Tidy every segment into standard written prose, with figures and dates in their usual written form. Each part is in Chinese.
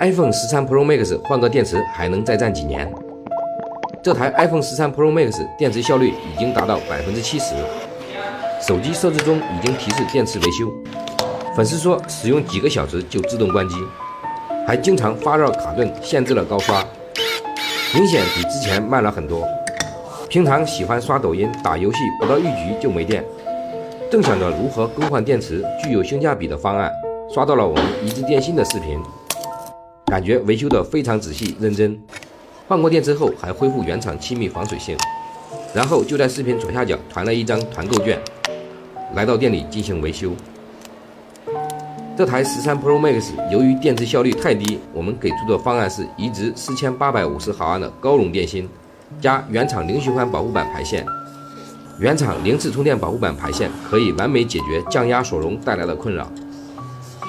iPhone 13promx 换个电池还能再占几年？这台 iPhone 13promx 电池效率已经达到70%，手机设置中已经提示电池维修。粉丝说使用几个小时就自动关机，还经常发热卡顿，限制了高刷，明显比之前慢了很多。平常喜欢刷抖音、打游戏，不到1局就没电，正想着如何更换电池具有性价比的方案，刷到了我们一致电信的视频，感觉维修的非常仔细认真。换过电池后还恢复原厂气密防水性，然后就在视频左下角团了一张团购券，来到店里进行维修。这台13promx 由于电池效率太低，我们给出的方案是移植4850毫安的高容电芯，加原厂零循环保护板排线。原厂0次充电保护板排线可以完美解决降压缩容带来的困扰，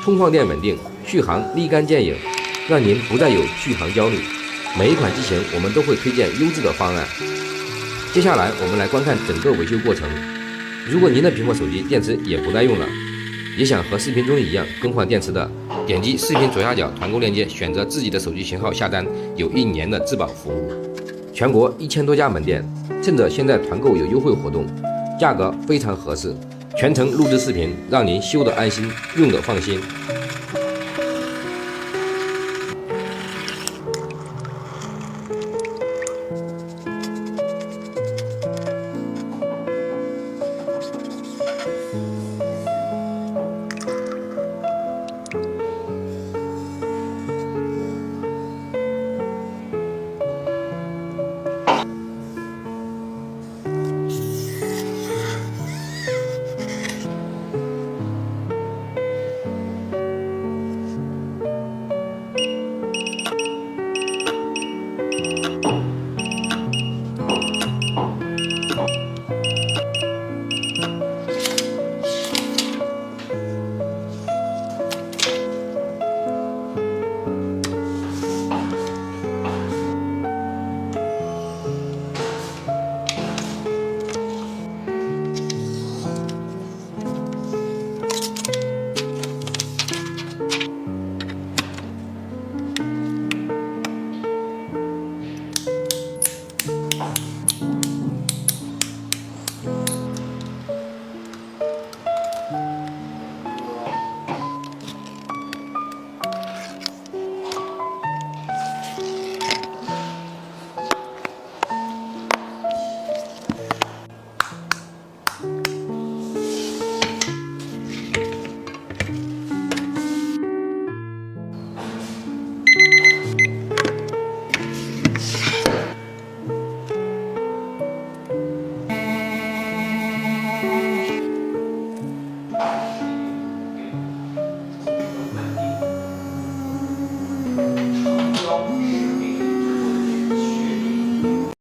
充放电稳定，续航立竿见影，让您不再有续航焦虑。每一款机型我们都会推荐优质的方案。接下来我们来观看整个维修过程。如果您的苹果手机电池也不耐用了，也想和视频中一样更换电池的，点击视频左下角团购链接，选择自己的手机型号下单，有1年的质保服务。全国1000多家门店，趁着现在团购有优惠活动，价格非常合适。全程录制视频，让您修得安心，用得放心。